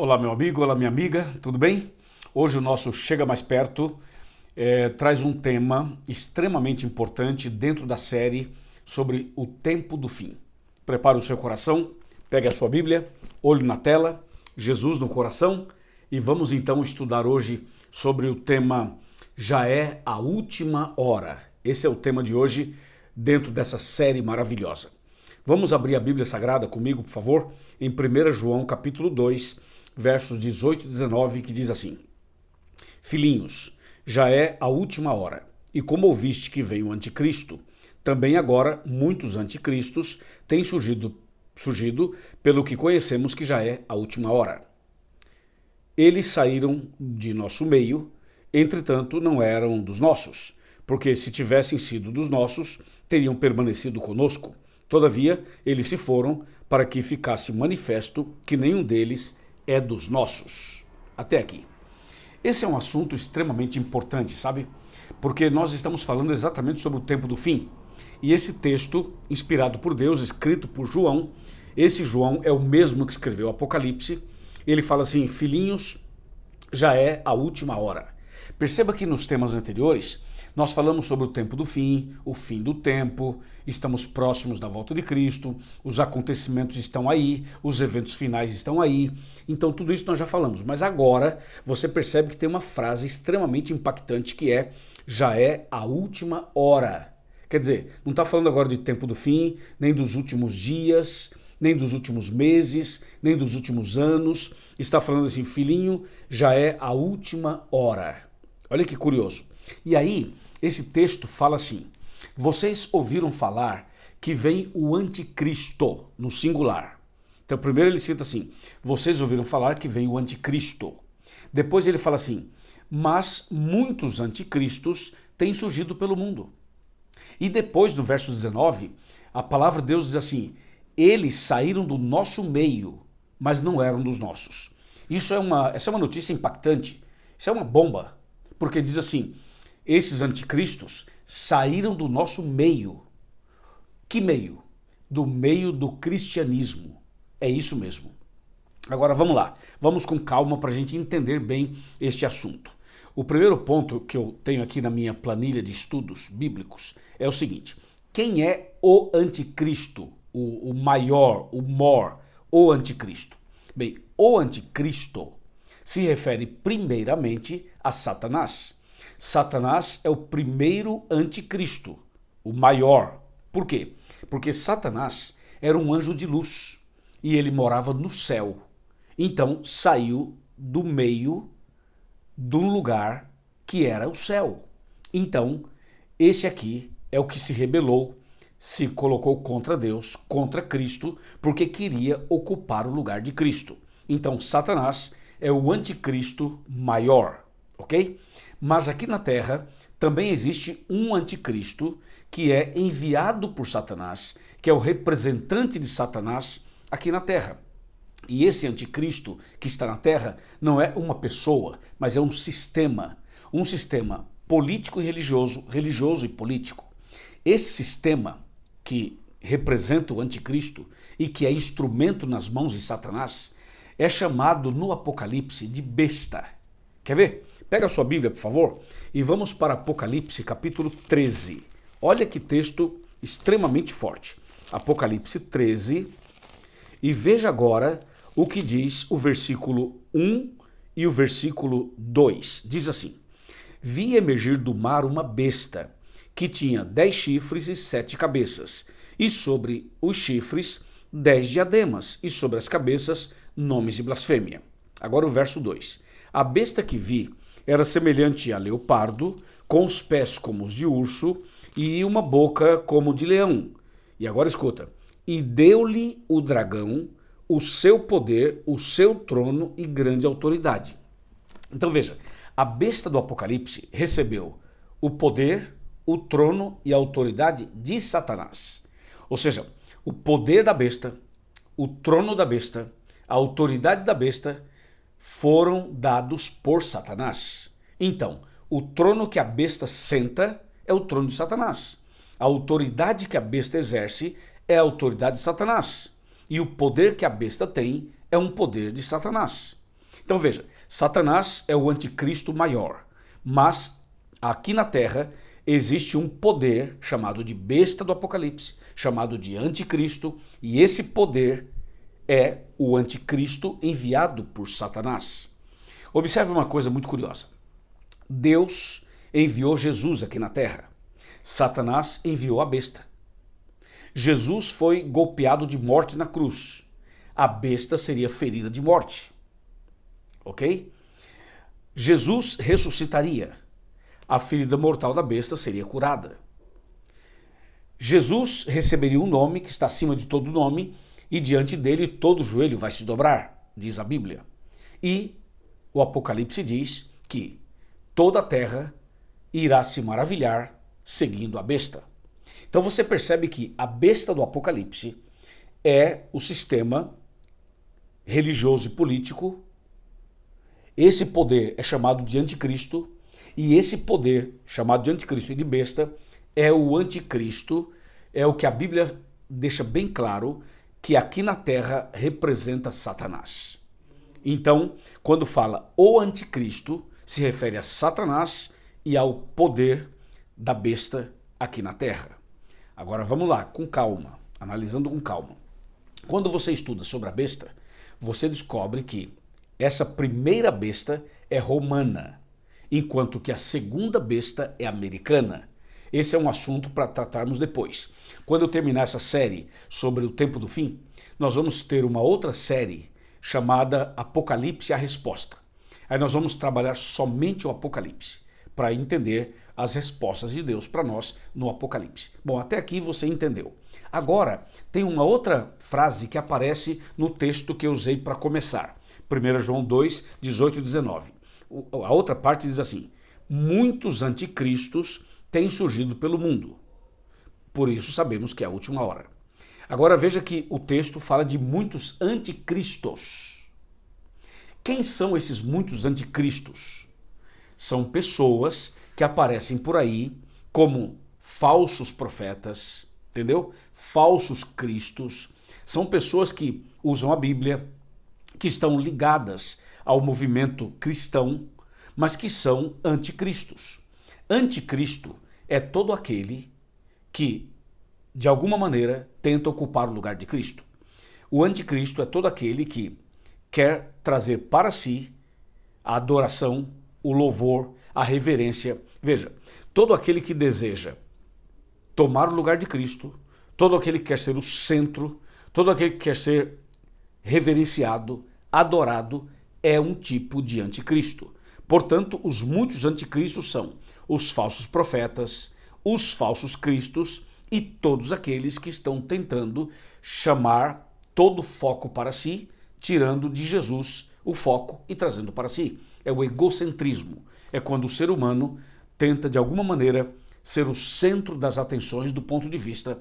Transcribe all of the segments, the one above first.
Olá, meu amigo, olá, minha amiga, tudo bem? Hoje o nosso Chega Mais Perto traz um tema extremamente importante dentro da série sobre o tempo do fim. Prepare o seu coração, pegue a sua Bíblia, olho na tela, Jesus no coração e vamos então estudar hoje sobre o tema Já é a Última Hora. Esse é o tema de hoje dentro dessa série maravilhosa. Vamos abrir a Bíblia Sagrada comigo, por favor, em 1 João capítulo 2, versos 18 e 19, que diz assim: Filhinhos, já é a última hora, e como ouviste que veio o anticristo, também agora muitos anticristos têm surgido pelo que conhecemos que já é a última hora. Eles saíram de nosso meio, entretanto não eram dos nossos, porque se tivessem sido dos nossos, teriam permanecido conosco. Todavia, eles se foram para que ficasse manifesto que nenhum deles é dos nossos. Até aqui. Esse é um assunto extremamente importante, sabe? Porque nós estamos falando exatamente sobre o tempo do fim. E esse texto, inspirado por Deus, escrito por João, esse João é o mesmo que escreveu o Apocalipse. Ele fala assim: filhinhos, já é a última hora. Perceba que nos temas anteriores nós falamos sobre o tempo do fim, o fim do tempo, estamos próximos da volta de Cristo, os acontecimentos estão aí, os eventos finais estão aí, então tudo isso nós já falamos. Mas agora você percebe que tem uma frase extremamente impactante que é: já é a última hora. Quer dizer, não está falando agora de tempo do fim, nem dos últimos dias, nem dos últimos meses, nem dos últimos anos. Está falando assim: filhinho, já é a última hora. Olha que curioso. E aí, esse texto fala assim: vocês ouviram falar que vem o anticristo, no singular. Então, primeiro ele cita assim: vocês ouviram falar que vem o anticristo. Depois ele fala assim: mas muitos anticristos têm surgido pelo mundo. E depois, no verso 19, a palavra de Deus diz assim: eles saíram do nosso meio, mas não eram dos nossos. Essa é uma notícia impactante, isso é uma bomba, porque diz assim: esses anticristos saíram do nosso meio. Que meio? Do meio do cristianismo. É isso mesmo. Agora vamos lá, vamos com calma para a gente entender bem este assunto. O primeiro ponto que eu tenho aqui na minha planilha de estudos bíblicos é o seguinte: quem é o anticristo? O maior, o anticristo? Bem, o anticristo se refere primeiramente a Satanás. Satanás é o primeiro anticristo, o maior. Por quê? Porque Satanás era um anjo de luz e ele morava no céu. Então saiu do meio de um lugar que era o céu. Então, esse aqui é o que se rebelou, se colocou contra Deus, contra Cristo, porque queria ocupar o lugar de Cristo. Então, Satanás é o anticristo maior, ok? Mas aqui na Terra também existe um anticristo que é enviado por Satanás, que é o representante de Satanás aqui na Terra. E esse anticristo que está na Terra não é uma pessoa, mas é um sistema político e religioso e político. Esse sistema que representa o anticristo e que é instrumento nas mãos de Satanás é chamado no Apocalipse de besta. Quer ver? Pega a sua Bíblia, por favor, e vamos para Apocalipse capítulo 13. Olha que texto extremamente forte. Apocalipse 13, e veja agora o que diz o versículo 1 e o versículo 2. Diz assim: vi emergir do mar uma besta, que tinha 10 chifres e 7 cabeças, e sobre os chifres 10 diademas, e sobre as cabeças nomes de blasfêmia. Agora o verso 2. A besta que vi era semelhante a leopardo, com os pés como os de urso e uma boca como de leão. E agora escuta: e deu-lhe o dragão o seu poder, o seu trono e grande autoridade. Então veja, a besta do Apocalipse recebeu o poder, o trono e a autoridade de Satanás. Ou seja, o poder da besta, o trono da besta, a autoridade da besta foram dados por Satanás. Então, o trono que a besta senta é o trono de Satanás. A autoridade que a besta exerce é a autoridade de Satanás. E o poder que a besta tem é um poder de Satanás. Então veja, Satanás é o anticristo maior, mas aqui na Terra existe um poder chamado de besta do Apocalipse, chamado de anticristo, e esse poder é o anticristo enviado por Satanás. Observe uma coisa muito curiosa. Deus enviou Jesus aqui na Terra. Satanás enviou a besta. Jesus foi golpeado de morte na cruz. A besta seria ferida de morte. Ok? Jesus ressuscitaria. A ferida mortal da besta seria curada. Jesus receberia um nome que está acima de todo nome e diante dele todo joelho vai se dobrar, diz a Bíblia. E o Apocalipse diz que toda a terra irá se maravilhar seguindo a besta. Então você percebe que a besta do Apocalipse é o sistema religioso e político. Esse poder é chamado de anticristo, e esse poder chamado de anticristo e de besta é o anticristo, é o que a Bíblia deixa bem claro que aqui na Terra representa Satanás. Então, quando fala o anticristo, se refere a Satanás e ao poder da besta aqui na Terra. Agora vamos lá, com calma, analisando com calma. Quando você estuda sobre a besta, você descobre que essa primeira besta é romana, enquanto que a segunda besta é americana. Esse é um assunto para tratarmos depois. Quando eu terminar essa série sobre o tempo do fim, nós vamos ter uma outra série chamada Apocalipse a Resposta. Aí nós vamos trabalhar somente o Apocalipse, para entender as respostas de Deus para nós no Apocalipse. Bom, até aqui você entendeu. Agora, tem uma outra frase que aparece no texto que eu usei para começar. 1 João 2, 18 e 19. A outra parte diz assim: muitos anticristos têm surgido pelo mundo. Por isso sabemos que é a última hora. Agora veja que o texto fala de muitos anticristos. Quem são esses muitos anticristos? São pessoas que aparecem por aí como falsos profetas, entendeu? Falsos cristos. São pessoas que usam a Bíblia, que estão ligadas ao movimento cristão, mas que são anticristos. Anticristo é todo aquele que, de alguma maneira, tenta ocupar o lugar de Cristo. O anticristo é todo aquele que quer trazer para si a adoração, o louvor, a reverência. Veja, todo aquele que deseja tomar o lugar de Cristo, todo aquele que quer ser o centro, todo aquele que quer ser reverenciado, adorado, é um tipo de anticristo. Portanto, os muitos anticristos são os falsos profetas, os falsos cristos e todos aqueles que estão tentando chamar todo o foco para si, tirando de Jesus o foco e trazendo para si. É o egocentrismo. É quando o ser humano tenta, de alguma maneira, ser o centro das atenções do ponto de vista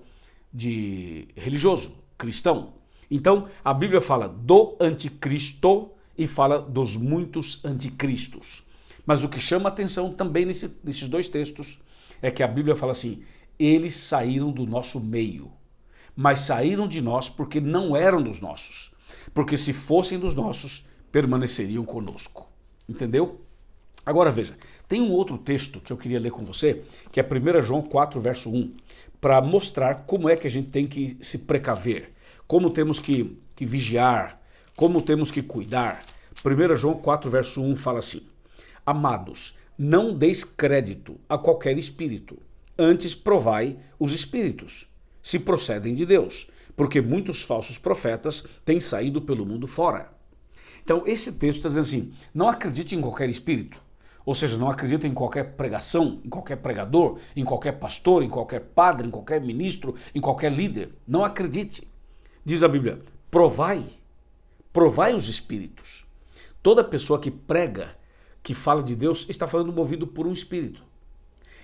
de religioso, cristão. Então, a Bíblia fala do anticristo e fala dos muitos anticristos. Mas o que chama atenção também nesses dois textos é que a Bíblia fala assim: eles saíram do nosso meio, mas saíram de nós porque não eram dos nossos. Porque se fossem dos nossos, permaneceriam conosco. Entendeu? Agora veja, tem um outro texto que eu queria ler com você, que é 1 João 4, verso 1, para mostrar como é que a gente tem que se precaver, como temos que vigiar, como temos que cuidar. 1 João 4, verso 1 fala assim: amados, não deis crédito a qualquer espírito, antes provai os espíritos, se procedem de Deus, porque muitos falsos profetas têm saído pelo mundo fora. Então esse texto está dizendo assim: não acredite em qualquer espírito, ou seja, não acredite em qualquer pregação, em qualquer pregador, em qualquer pastor, em qualquer padre, em qualquer ministro, em qualquer líder. Não acredite. Diz a Bíblia: provai os espíritos. Toda pessoa que prega, que fala de Deus, está falando movido por um espírito.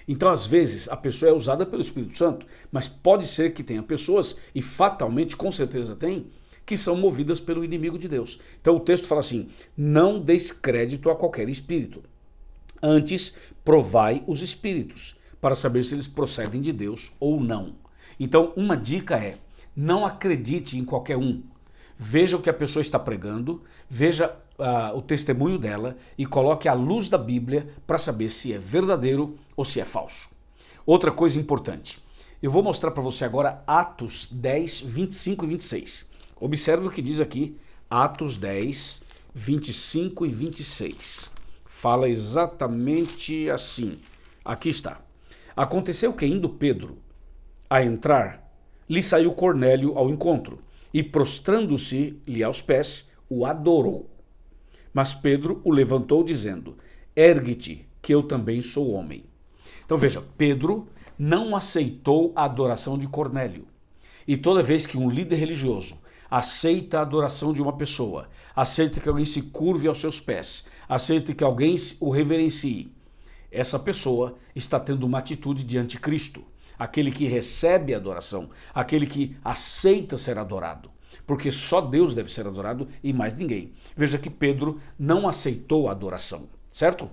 Então, às vezes, a pessoa é usada pelo Espírito Santo, mas pode ser que tenha pessoas, e fatalmente, com certeza tem, que são movidas pelo inimigo de Deus. Então o texto fala assim: não deis crédito a qualquer espírito, antes provai os espíritos, para saber se eles procedem de Deus ou não. Então uma dica é: não acredite em qualquer um. Veja o que a pessoa está pregando, veja o testemunho dela e coloque a luz da Bíblia para saber se é verdadeiro ou se é falso. Outra coisa importante, eu vou mostrar para você agora Atos 10, 25 e 26. Observe o que diz aqui, Atos 10, 25 e 26. Fala exatamente assim. Aqui está. Aconteceu que, indo Pedro a entrar, lhe saiu Cornélio ao encontro e, prostrando-se-lhe aos pés, o adorou. Mas Pedro o levantou, dizendo: ergue-te, que eu também sou homem. Então veja, Pedro não aceitou a adoração de Cornélio. E toda vez que um líder religioso aceita a adoração de uma pessoa, aceita que alguém se curve aos seus pés, aceita que alguém o reverencie, essa pessoa está tendo uma atitude de anticristo. Aquele que recebe a adoração, aquele que aceita ser adorado. Porque só Deus deve ser adorado e mais ninguém. Veja que Pedro não aceitou a adoração, certo?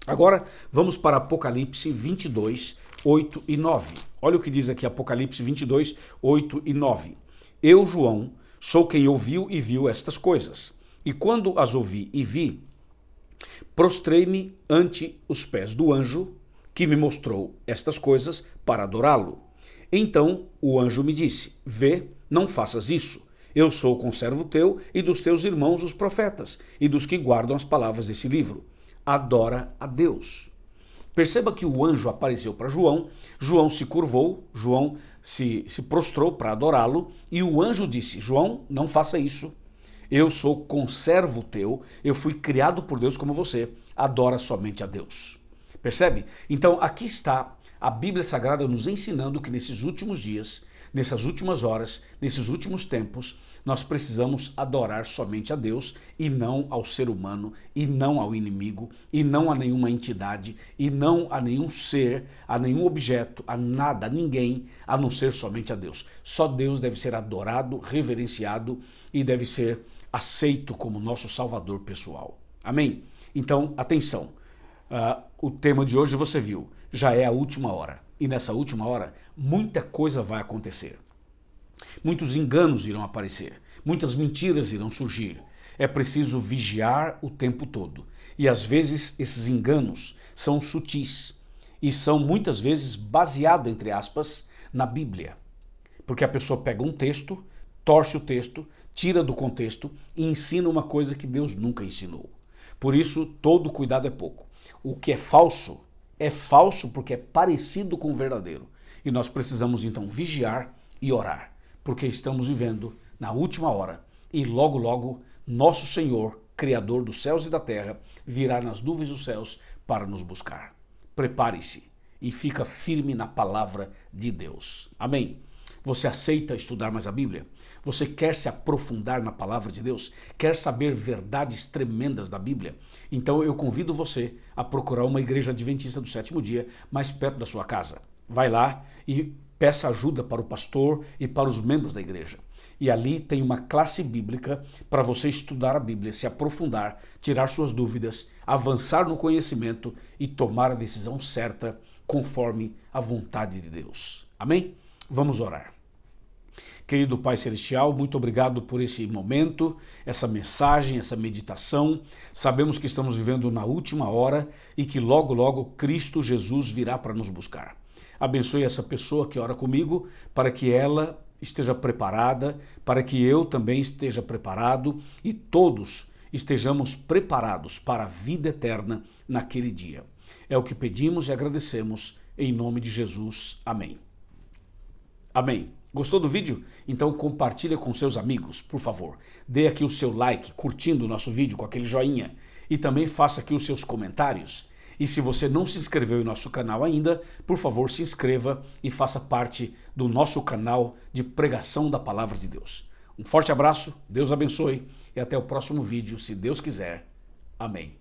Agora vamos para Apocalipse 22, 8 e 9. Olha o que diz aqui Apocalipse 22, 8 e 9. Eu, João, sou quem ouviu e viu estas coisas. E quando as ouvi e vi, prostrei-me ante os pés do anjo que me mostrou estas coisas para adorá-lo. Então o anjo me disse: vê, não faças isso. Eu sou conservo teu e dos teus irmãos os profetas e dos que guardam as palavras desse livro. Adora a Deus. Perceba que o anjo apareceu para João, João se curvou, João se prostrou para adorá-lo e o anjo disse: João, não faça isso. Eu sou conservo teu, eu fui criado por Deus como você, adora somente a Deus. Percebe? Então aqui está a Bíblia Sagrada nos ensinando que nesses últimos dias, nessas últimas horas, nesses últimos tempos, nós precisamos adorar somente a Deus e não ao ser humano, e não ao inimigo, e não a nenhuma entidade, e não a nenhum ser, a nenhum objeto, a nada, a ninguém, a não ser somente a Deus. Só Deus deve ser adorado, reverenciado e deve ser aceito como nosso Salvador pessoal. Amém? Então, atenção. O tema de hoje você viu, já é a última hora. E nessa última hora, muita coisa vai acontecer. Muitos enganos irão aparecer, muitas mentiras irão surgir. É preciso vigiar o tempo todo. E às vezes esses enganos são sutis e são muitas vezes baseados, entre aspas, na Bíblia. Porque a pessoa pega um texto, torce o texto, tira do contexto e ensina uma coisa que Deus nunca ensinou. Por isso, todo cuidado é pouco. O que é falso porque é parecido com o verdadeiro. E nós precisamos então vigiar e orar, porque estamos vivendo na última hora e logo, logo, nosso Senhor, Criador dos céus e da terra, virá nas nuvens dos céus para nos buscar. Prepare-se e fica firme na palavra de Deus. Amém? Você aceita estudar mais a Bíblia? Você quer se aprofundar na palavra de Deus? Quer saber verdades tremendas da Bíblia? Então eu convido você a procurar uma igreja adventista do sétimo dia mais perto da sua casa. Vai lá e peça ajuda para o pastor e para os membros da igreja. E ali tem uma classe bíblica para você estudar a Bíblia, se aprofundar, tirar suas dúvidas, avançar no conhecimento e tomar a decisão certa conforme a vontade de Deus. Amém? Vamos orar. Querido Pai Celestial, muito obrigado por esse momento, essa mensagem, essa meditação. Sabemos que estamos vivendo na última hora e que logo, logo Cristo Jesus virá para nos buscar. Abençoe essa pessoa que ora comigo para que ela esteja preparada, para que eu também esteja preparado e todos estejamos preparados para a vida eterna naquele dia. É o que pedimos e agradecemos em nome de Jesus. Amém. Amém. Gostou do vídeo? Então compartilha com seus amigos, por favor. Dê aqui o seu like, curtindo o nosso vídeo com aquele joinha. E também faça aqui os seus comentários. E se você não se inscreveu em nosso canal ainda, por favor se inscreva e faça parte do nosso canal de pregação da Palavra de Deus. Um forte abraço, Deus abençoe e até o próximo vídeo, se Deus quiser. Amém.